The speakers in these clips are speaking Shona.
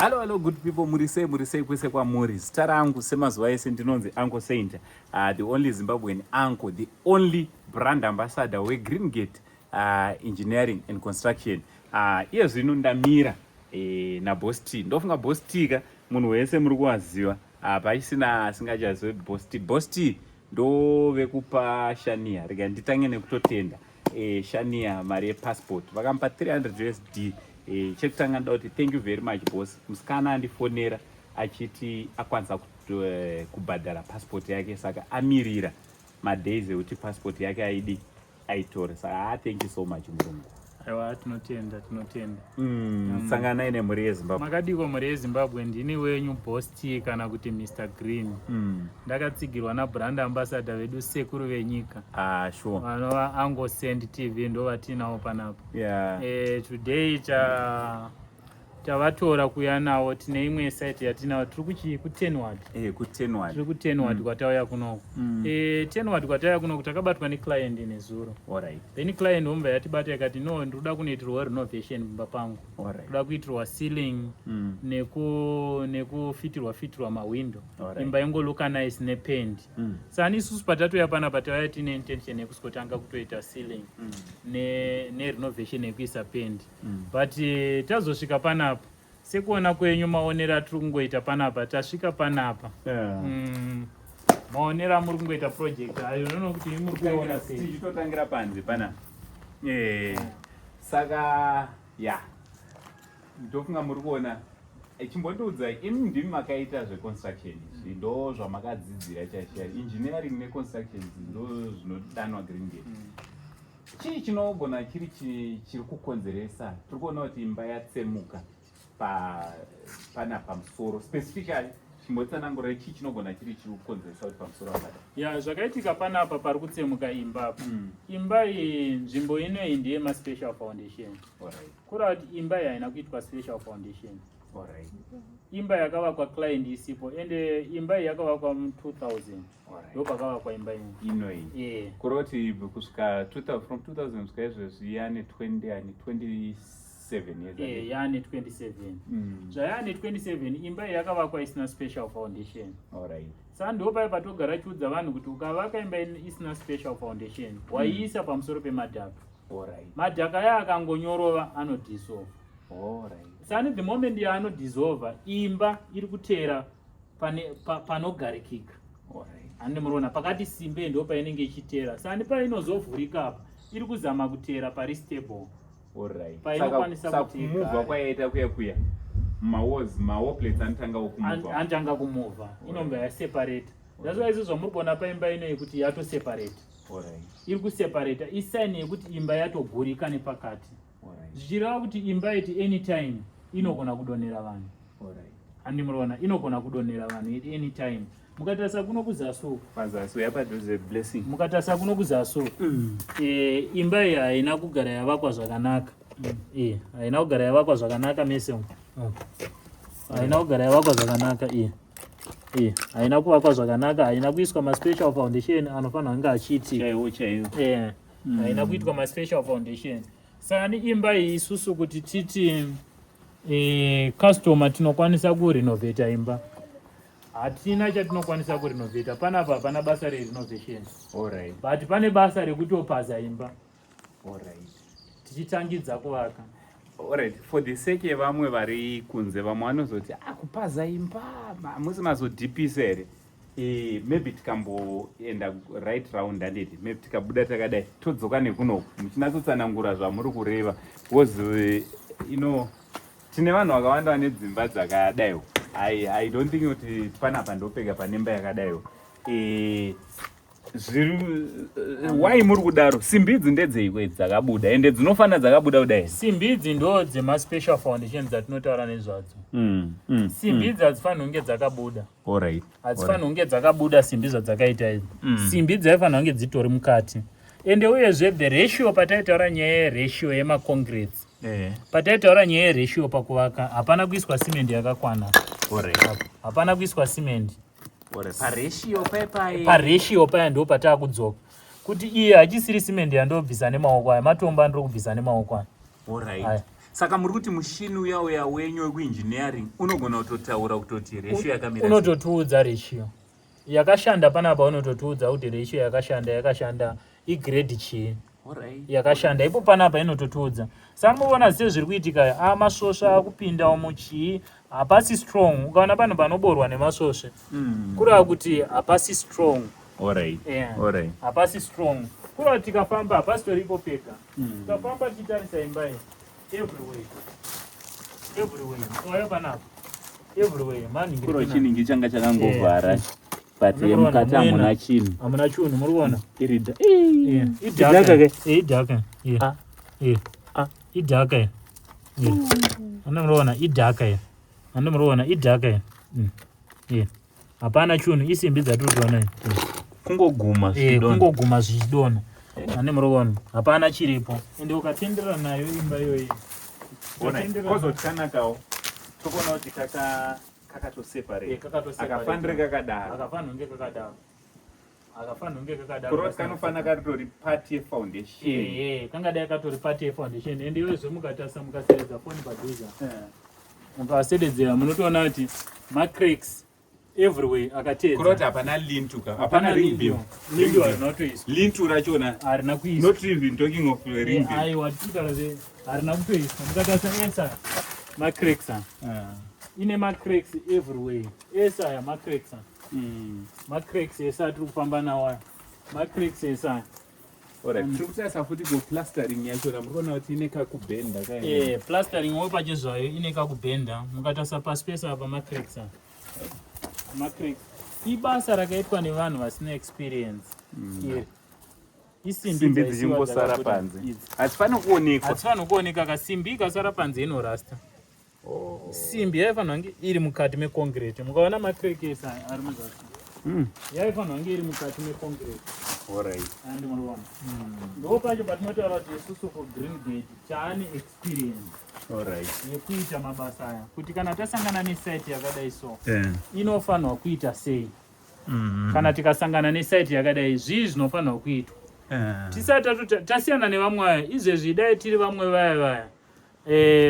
Hello, good people. Murisei kwese kwamuri. Zita rangu semazuva ese ndinonzi Uncle Saint, the only Zimbabwean uncle, the only brand ambassador weGreen Gate Engineering and Construction. Iye zvino ndamira naBoss T. Ndofunga Boss T ka munhu wese muri kuwaziva. Paisina asingachazivi Boss T ndo vekupa Shania. Rega nditange nekutotenda Shania mari yepassport. Vakamupa 300 USD. Chekutanga ndoti thank you very much boss. Musikana andifonera achiti akwanisa kubhadhara passport yake, saka amirira madays ekuti passport yake aidi aitore. Saka thank you so much murungu. Aiwa, tinotenda. Sanganai nemhuri yeZimbabwe. Makadiko mhuri yeZimbabwe, ndini wenyu Boss T kana kuti Mr Green. Ndakatsigirwa nabrand ambassador vedu sekuru venyika. Sure. Vanova Uncle Saint TV ndo vatinawo panapo. Yeah. Today tavatora kuya nawo tine imwe site yatinawo tiri ku10 ward kwatauya kunoko. 10 ward kwatauya kunoko takabatwa neclient nezuro. Alright. Then client omba yatibata yakati no ndoda kunoitirwa renovation mumba pangu. Ndoda kuitirwa ceiling nekufitirwa mawindow. Imba ingoluka nice nepaint. Sani isusu patatoya panapa tauya tine intention yekusotanga kutoita ceiling renovation yekuisa paint. But tazosvika panapa sekuona kwenyu maonera tiri kungoita panapa, tasvika panapa maonera muri kungoita project ayo nono kuti muri kuona sei tichitotangira panze pana saka ndofunga muri kuona chimbondiudza imi ndimi makaita zveconstruction izvi ndo zvamakadzidzira chaizvo. Engineering neconstruction ndo zvinodanwa Green Gate. Chii chinogona chiri kukonzeresa tiri kuona kuti imba yatsemuka pana pamusoro specifically chimbotsanangura chii chinogona chiri kukonzeresa kuti pamusoro akada zvakaitika panapa pari kutsemuka imba imba iyi nzvimbo inoyi ndiye maspecial foundation. Kureva kuti imba iyi haina kuitwa special foundation. Imba yakavakwa client isipo ende imba iyi yakavakwa mu2000 ndo pakavakwa imba inoyi. Kureva kuti kusvika from 2000 kusvika izvezvi yane 27 years. Yane 27. Zvayane 27 imba iyi yakavakwa isina special foundation. Saka ndo paya patogara chiudza vanhu kuti ukavaka imba isina special foundation waiisa pamusoro pemadhaka. Madhaka aya akangonyorova anodissolve. Sani the moment yaanodissolve imba iri kutera panogarikika. Handi murona pakati simbe ndo painenge ichitera. Sani painozovhurika apa iri kuzama kutera pari stable. Saka kumuvha kwayaita kuya mawall plates anotanga kumuvha inomba yaseparate. That's why izvo zvamuri kuona paimba inoyi kuti yatoseparate. Iri kuseparata isaini yekuti imba yatogurika nepakati. Zvichireva kuti imba iti anytime inogona kudonera vanhu. Handi murona inogona kudonera vanhu at any time. Mukatarisa kuno kuzasu yapadhuze blessing. Mukatarisa kuno kuzasu imba iyi haina kugara yavakwa zvakanaka. Haina kugara yavakwa zvakanaka mese. Haina kugara yavakwa zvakanaka haina kuvakwa zvakanaka, haina kuiswa maspecial foundation anofanira kunge achiti. Haina kuitwa maspecial foundation. Sani imba iyi isusu kuti titi customer tinokwanisa kurenovata imba. Hatina chatinokwanisa kurenovata. Panapa hapana basa rerenovation. But pane basa rekutopaza imba. Tichitangidza kuvaka. For the sake yevamwe vari kunze, vamwe vanozoti kupaza imba musi mazodhipisa here. Maybe tikamboenda right round handed, maybe tikabuda takadai todzoka nekunoku muchinatsotsanangura zvamuri kureva. Because tine vanhu vakawanda vane dzimba dzakadaiwo. I don't think kuti panapa ndopega pane imba yakadaiwo. Why muri kudaro? Simbi idzi ndedzeikwe dzakabuda ende dzinofanira dzakabuda kudai. Simbi idzi ndo dzemaspecial foundation dzatinotaura nezvadzo. Simbi idzi hadzifanira kunge dzakabuda. Hadzifanira kunge dzakabuda simbi zvadzakaita idzi. Simbi dzaifanira kunge dzitori mukati. Ende uyezve the ratio pataitaura nyaya yeratio yemaconcretes. Pataitaura nyaya yeratio pakuvaka hapana kuiswa cement yakakwana. Hapana kuiswa cement. Paratio paya ndo pataa kudzoka kuti iye hachisiri cement yandobvisa nemaoko aya, matombo andiri kubvisa nemaoko aya. Saka muri kuti mushini uya wenyu wekuengineering unogona kutotaura kutoti ratio yakamira unototiudza ratio yakashanda panapa, unototiudza kuti ratio yakashanda igrade chii yakashanda ipo panapa inototiudza. Saka muona sezviri kuitika masvosve akupinda muchii hapasi strong. Ukaona pano panoborwa nemasvosve kureva kuti hapasi strong. Hapasi strong kureva kuti tikafamba hapasi toripo pega. Tikafamba tichitarisa imba iyi everywhere oyo panapa everywhere kuro chiningi changa chakangovhara but mukati hamuna chinhu. Hamuna chinhu, muri kuona idhaka andimuriona idhaka hapana chinhu, isimbi dzatiri kuona kungoguma zvichidonha andimuriona hapana chiripo. Ende ukatenderera nayo imba iyoyi kozotikanakawo tokuona kuti kakatoseparate akafanire kakadaro kuroti kanofanira katori part yefoundation kangadai katori part yefoundation. Ende iwezve mukatasa mukaseredza foni padhuza mukasededzera munotoona kuti macracks everywhere akatedza kuroti hapana hapana ringbim lintu rachona harina kuiswa, not even talking of ringbim. aiwa titarazve harina kutoiswa. Mukatasa esa macracks ine macracks everywhere esa ya macracks macracks esa tiri kufamba nawo macracks esa tiri kutarisa futi kuplastering yachona murikuona kuti ine kakubhenda plastering wo pachezvayo ine kakubhenda. Mukatasa pasi pese apa macracks ibasa rakaitwa nevanhu vasina experience. isimbi dzichingosara panze hatifani kuoneka. Kasimbi ikasara panze inorasta. Simbi yaifanira kunge iri mukati meconcrete. Mukaona macrack esa ari muzasi yaifanira kunge iri mukati meconcrete. Andimuriona ndo pacho patinotaura kuti isusu kugreen gate taane experience yekuita mabasa aya, kuti kana tasangana nesite yakadai so inofanirwa kuita sei. Kana tikasangana nesite yakadai zvii zvinofanirwa kuitwa. Tisati tasiyana nevamwe vaya izvezvi dai tiri vamwe vaya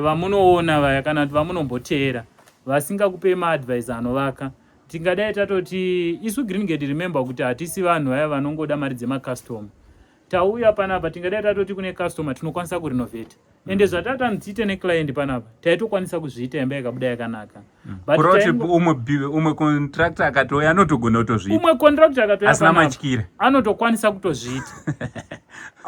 vamunoona vaya kana kuti vamunomboteera vasingakupei maadvice anovaka, tingadai tatoti isu Green Gate remember kuti hatisi vanhu vaya vanongoda mari dzemacustom. Tauya panapa tingadai tatoti kune customer tinokwanisa kurinovheta. Ende zvatatiite neclient panapa taitokwanisa kuzviita imba yakabuda yakanaka. Kuroti umwe contractor akatouya anotogona kutozviita. Umwe contractor akatouya asina matyira anotokwanisa kutozviita.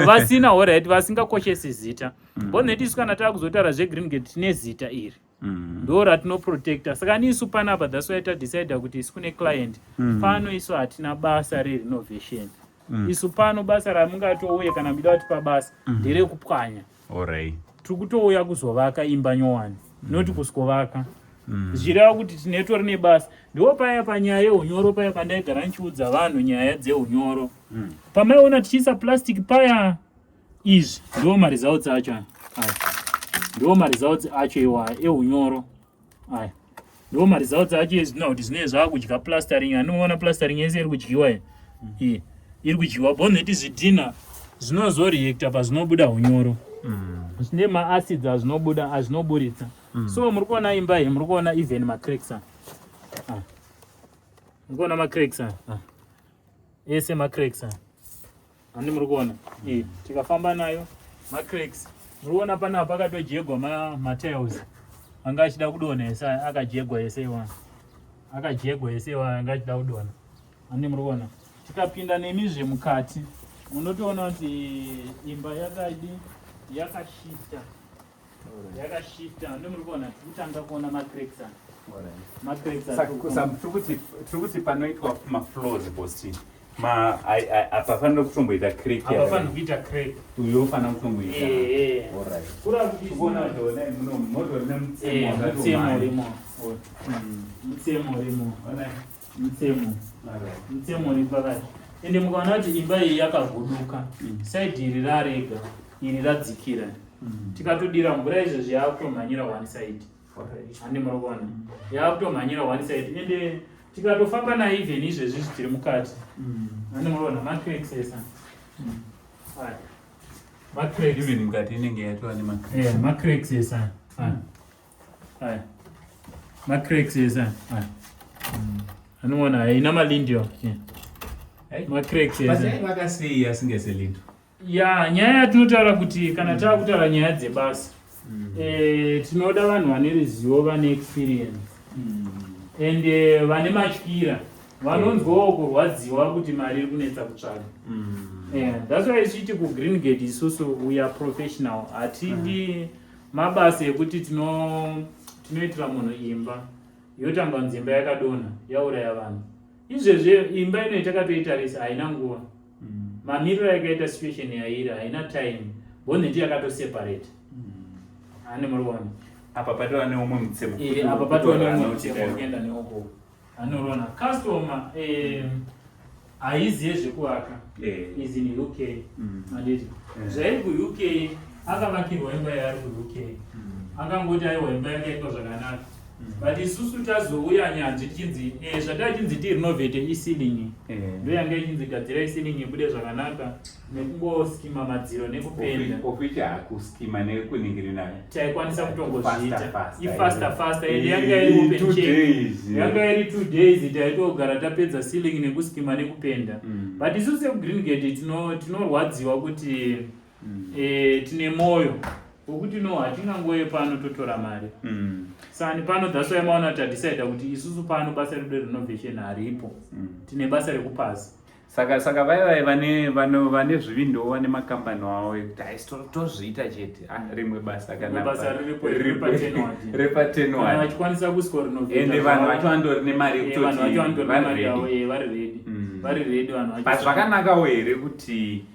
Vasina alright, vasingakoshesi zita. Boneti isu kana takuzotaura zveGreen Gate tine zita iri. Ndo ratinoprotecta. Saka nisu panapa that's why tadecida kuti isu kune client pano isu hatina basa rerenovation. Isu pano basa ramungatouye kana muchida kuti pabasa nderekupwanya. Tiri kutouya kuzovaka imba nyowani noti kuskovaka. Zvireva kuti tinetori nebasa. Ndo paya panyaya yeunyoro paya pandaigara ndichiudza vanhu nyaya dzeunyoro. Pamaiona tichiisa plastic paya izvi ndo maresults acho ndo maresults acho iwa eunyoro aya ndo maresults acho ezvino kuti zvinenge zvakudya plastering. Anoona plastering yese iri kudyiwa iyi iri kudyiwa boneti zvidhina zvinozoriekta pazvinobuda unyoro zvine maacids azvinobuda azvinoburitsa. So muri kuona imba iyi muri kuona even macracks muri kuona macracks ese macracks handi muri kuona tikafamba nayo macracks muri kuona panapa pakatojegwa matiles anga achida kudonha ese akajegwa ese iwa akajegwa ese iwa anga achida kudonha handi muri kuona. Tikapinda nemizve mukati munotoona kuti imba yakadi yakashifta ndo muri kuona tikutanga kuona macracks tiri panoitwa mafloors bosti apafanira kutomboita crack uyo ufanira kutomboita mutsemo uri pakati. Ende mukaona kuti imba iyi yakaguduka side iri rarega iri radzikira. Tikatodira mvura izvezvi yakutomhanyira one side handi muri kuona yakutomhanyira one side. Ende tikatofamba nayo even izvezvi zvitiri mukati handi muri kuona macracks esa macracks even mukati inenge yatova nemacracks. yeah macracks esa aya macracks esa anoona haina malindio macracks esa vakasei asingese ya nyaya yatinotaura kuti kana taakutaura nyaya dzebasa tinoda vanhu vane ruzivo vane experience and vane matyira vanonzwawo kurwadziwa kuti mari iri kunetsa kutsvaga. That's why tichiti kugreen gate isusu we are professional. Hatidi mabasa ekuti tinoitira munhu imba yotanga nzimba yakadonha yauraya vanhu. Izvezve imba ino yatakatoitarisa haina nguva. Mamiriro yakaita situation yairi haina time. Boneti yakatoseparate. Ane murwana. Apa patova neumwe mutsemo. Apa patova neumwe mutsemo kuenda neoko. Anorona customer haiziye zvekuaka is in UK anditi zvairi kuUK akavakirwa imba yaari kuUK akangoti aiwa imba yakaitwa zvakanaka but isusu tazouya nyanzvi tichinzi zvataa tirenovate isilingi ndo yanga ichinzi gadzira isilingi ibude zvakanaka nekungoskima madziro nekupenda oficha hakuskima nekuningirina taikwanisa kutongozviita ifasta ende yanga iri open check yanga iri 2 days taitogara tapedza ceiling nekuskima nekupenda but isusu sekugreen gate tinorwadziwa kuti tine moyo wokuti no hatingangoye pano totora mari sani pano that's why maona tadecide kuti isusu pano basa redu renovation haripo tine basa rekupasi saka vaivai vane zvivindowo vane makambani avo ekuti haisitozviita chete rimwe basa kanabasa repatenwachikwanisa kusiko ende vanhu vacho vandori nemari yekutoti vari redi vanhu but zvakanakawo here kuti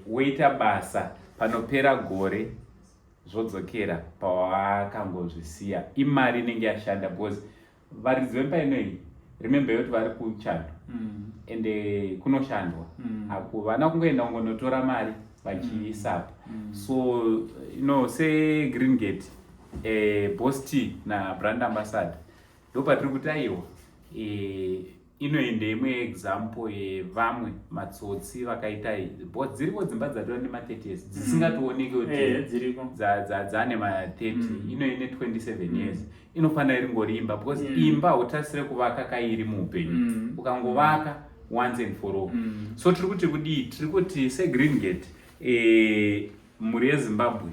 woita basa panopera gore zvodzokera pawakangozvisiya imari inenge yashanda because varidzi vepainoi remember yoti vari kuchando ende kunoshandwa hakuvana kungoenda kungonotora mari vachiisapo so segreen gate Boss T nabrand ambassador ndopatiri kuti aiwa inoende imwe example yevamwe matsotsi vakaita dziripo dzimba dzatova nema30 years dzisingatooneki kuti dzane ma30 inoine 27 years inofanira iri ngori imba because imba hautasire kuvaka kairi muupenyu ukangovaka once and for all so tiri kuti kudii tiri kuti segreen gate mhuri yezimbabwe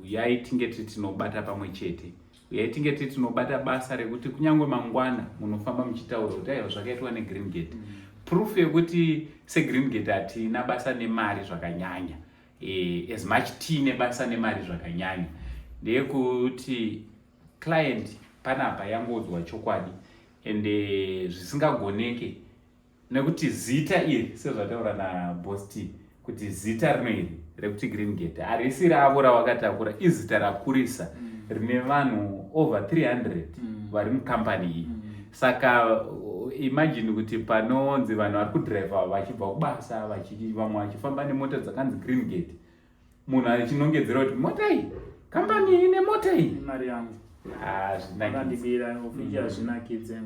yaitinge tinobata pamwe chete yaitinge tinobata basa rekuti kunyange mangwana munofamba muchitaura kuti aiwa zvakaitwa negreen gate proof yekuti segreen gate hatina basa nemari zvakanyanya as much tiine basa nemari zvakanyanya ndeyekuti client panapa yangodzwa chokwadi ende zvisingagoneke nekuti zita iri sezvataura naBoss T kuti zita rinoiri rekuti green gate harisi ravo ravakatakura izita rakurisa rine vanhu over 300 vari mukampani iyi saka imagine kuti panonzi vanhu vari kudhiraivha vachibva kubasa vamwe vachifamba nemota dzakanzi green gate munhu achinongedzera kuti mota iyi kampani ine mota iyi mari yangu zvinakidze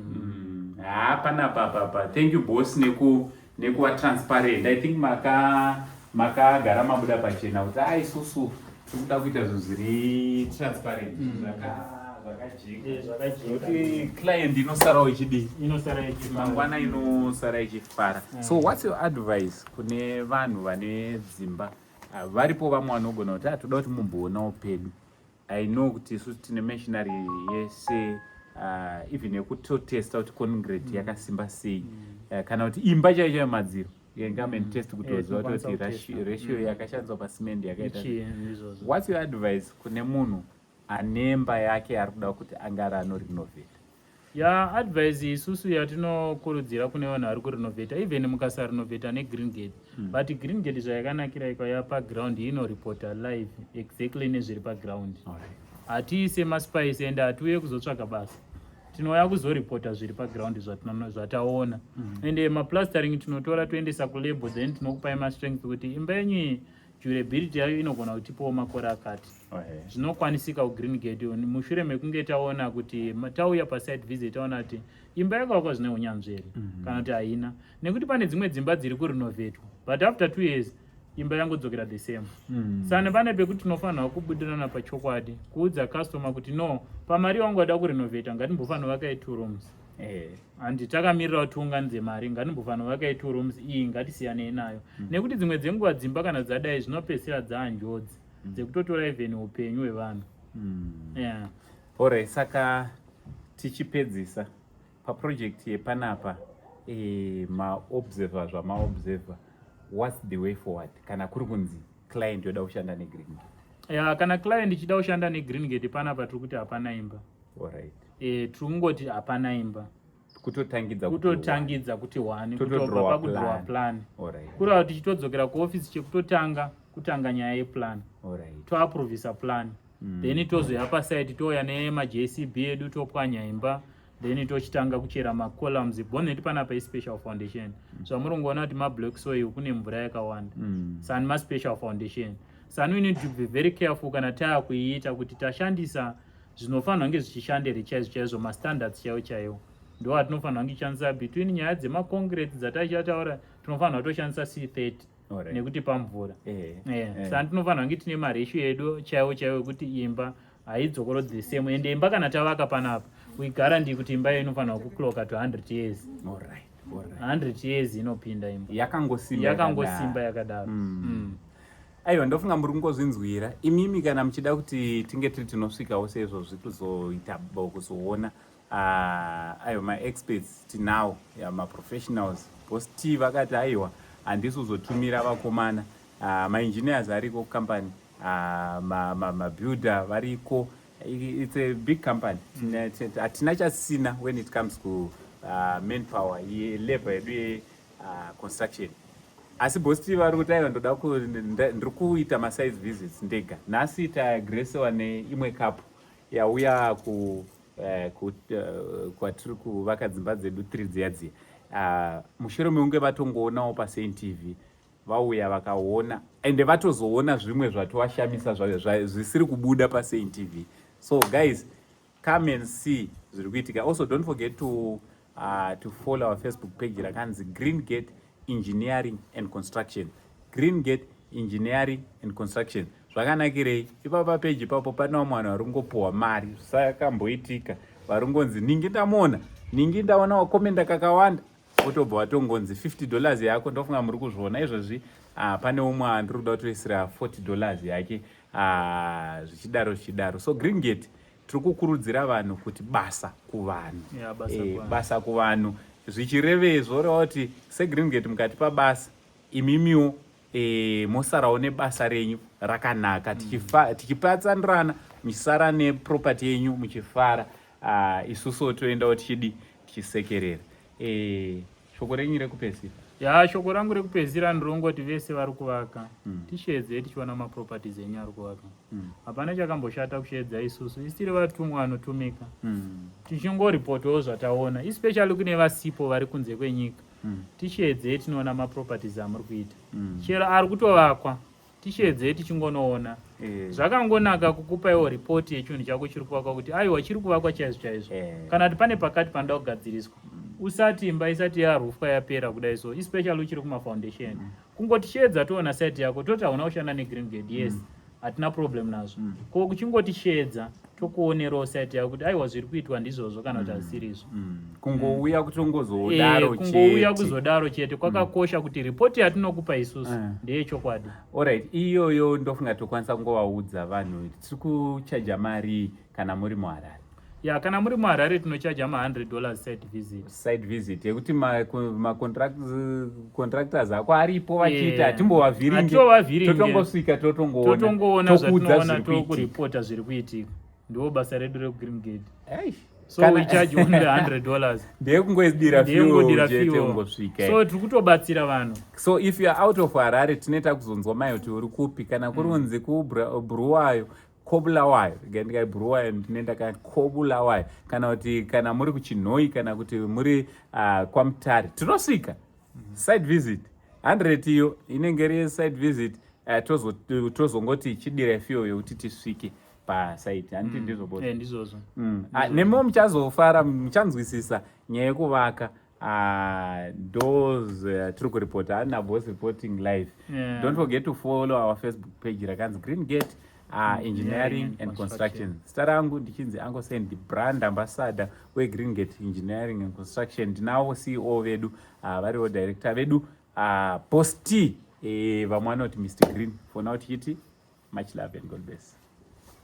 panapa thank you boss nekuva transparent. I think makagara mabuda pachena kuti isusu tikuda kuita zvinhu zviri transparent zvakajeka client inosarawo ichidii mangwana inosara ichifara. So what's your advice kune vanhu vane dzimba varipo vamwe vanogona kuti toda kuti mumboonawo pedu? I know kuti isusu tine machinery yese even yekutotesta kuti concrete yakasimba sei kana kuti imba chaicho yemadziro yengamen test kutoziva kuti ratio yakashandiswa pasimende yakaita. What's your advice kune munhu anemba yake ari kuda kuti angari anorenovate? Advice isusu yatinokurudzira kune vanhu vari kurenovata even mukasarenovata negreen gate but green gate zvayakanakira ikaya paground inoripota live exactly nezviri paground. Hatiise maspice ende hatiuye kuzotsvaga basa, tinouya kuzoripota zviri paground zvataona ende maplastering tinotora toendesa kulabel then tinokupai mastrength kuti imba yenyu durability yayo inogona kutipawo makore akati. Zvinokwanisika kugreen gate mushure mekunge taona kuti tauya pasite visit taona kuti imba yakavakwa zvine unyanzvi here kana kuti haina, nekuti pane dzimwe dzimba dziri kurenovatwa but after 2 years imba yangodzokera the same. Sane pane pekuti tinofanira kubudirana pachokwadi kuudza customer kuti no, pamari wangu wada kurenovate ngatimbofanira vakai 2 rooms. Handi takamirira kuti unganidze mari ngatimbofanira vakai 2 rooms iyi ngatisiyanei nayo. Nekuti dzimwe dzenguva dzimba kana dzadai zvinopedzisira dzaanjodzi dzekutotora even upenyu hwevanhu. Alright, saka tichipedzisa paproject yepanapa maobserver zvamaobserver, what's the way forward kana kuri kunzi client yoda kushanda neGreengate? Kana client ichida kushanda neGreengate panapa tiri kuti hapana imba. Alright. Tiri kungoti hapana imba. Kutotangidza kuti 1 kutobva pakudrowa plan. Alright. Kurava tichitodzokera kuoffice kutanga nyaya yeplan. Alright. Toaprovisa plan. Then tozoya pasite toya nemaJCB edu topwanya imba. Then tochitanga kuchera macolumns bonnet panapa ispecial foundation. So amurongoona kuti mablock soil kune mvura yakawanda. Sani maspecial foundation. Sani we need to be very careful kana taya kuiita kuti tashandisa zvinofanira kunge zvichishandere chaizvo mastandards chaiwo. Ndo atinofanira kunge tichandisa between nyaya dzemaconcrete dzatachataura tinofanira kutoshandisa C30 nekuti pamvura. Sani tinofanira kunge tine maratio edu chaiwo kuti imba haidzokorodzi the same. Ende imba kana tavaka panapa we guarantee kuti imba iyo inofanira kukloka to 100 years. 100 years inopinda imba yakangosimba yakadaro. Aiwa, ndofunga muri kungozvinzwira imimi kana muchida kuti tinge tiri tinosvikawo seizvozvi kuzoona aiwa ma-experts tinawo ma-professionals bosti vakati aiwa handisi kuzotumira vakomana ma-engineers ariko company ma-builder variko. It's a big company. Hatina chasina when it comes to manpower labor yedu construction. Asi bosti vari kuti aiwa ndiri kuita masize visits ndega. Nhasi taagresewa neimwe kapu yauya kwatiri kuvaka dzimba dzedu 3 dziya. Mushure meunge vatongoonawo paSaint TV vauya vakaona ende vatozoona zvimwe zvatovashamisa zvisiri kubuda paSaint TV. So guys, come and see zviri kuitika. Also don't forget to follow our Facebook page rakanzi Greengate Engineering and Construction. Greengate Engineering and Construction. Zvakanakirei ipapa page ipapo pana mwana waringopuwa mari zvisakamboitika varingonzi ningi ndamona ningi ndaona wakomenda kakawanda otobva watongonzi $50 yako. Ndofunga muri kuzviona izvozvi. Pane umwe andiri kuda kutoisira $40 yake zvichidaro. So Greengate tiri kukurudzira vanhu kuti basa kuvanhu. Basa kuvanhu zvichirevezvo reva kuti seGreengate mukatipa basa imimiwo mosarawo nebasa renyu rakanaka tichipatsanirana muchisara neproperty yenyu muchifara. Isusu toendawo tichisekerera. Shoko renyu rekupedzisira? Shoko rangu rekupedzisira ndirongoti vese vari kuvaka tishedze tichiona maproperties enyu ari kuvaka. Hapana chakamboshata kushedza isusu isiri vatumwa vanotumika tichingoripotawo zvataona, especially kune vasipo vari kunze kwenyika. Tishedze tinoona maproperties amuri kuita chero ari kutovakwa tishedze tichingonoona. Zvakangonaka kukupaiwo ripoti yechinhu chako chiri kuvakwa kuti aiwa chiri kuvakwa chaizvo. Kana kuti pane pakati panoda kugadziriswa usati imba isati yarufwa yapera kudai so, especially uchiri kumafoundation. Kungotishedza toona site yako totaona kushanda neGreengate. Yes, hatina problem nazvo. Ko kuchingotishedza tokuonerawo site yako kuti aiwa zviri kuitwa ndizvozvo kana kuti hazisirizvo. Kungouya kutongozodaro chete. Kungouya kuzodaro chete kwakakosha kuti ripoti yatinokupa isusu ndeyechokwadi. Alright, iyoyo ndofunga tokwanisa kungovaudza vanhu tiri kuchaja mari kana muri muHarare. Kana muri muHarare tinochaja $100 site visit yekuti contractors ako aripo vachiita hatimbovavhiringe totongosvika totongoona zvatinoona tokuripota zviri kuitika. Ndiwo basa redu reGreengate. So we charge only $100. Ndekungoidira fee. So tiri kutobatsira vanhu. So if you are out of Harare tinoita kuzonzwa mai kuti uri kupi kana kuri kunzi kuBulawayo Kobulawayo ngendika Bulawayo ndinenda kana Kobulawayo kana kuti kana muri kuChinhoi kana kuti muri kwaMutare tinosvika. Site visit 100 iyo inenge iri site visit. Tozongoti chidira fee yokuti tisvike pasite. Handiti ndizvo boss? Ndizvozvo. Nemo muchazofara muchanzwisisa nyaya yekuvaka those tiri kuripota ana boss reporting live. Don't forget to follow our Facebook page rakanzi Green Gate Engineering and Construction. Zita rangu ndichinzi Uncle Sain, the brand ambassador weGreen Gate Engineering and Construction. Ndinawo CEO vedu variwo director vedu post vamwe vanoti Mr Green. For now tichiti much love and God bless.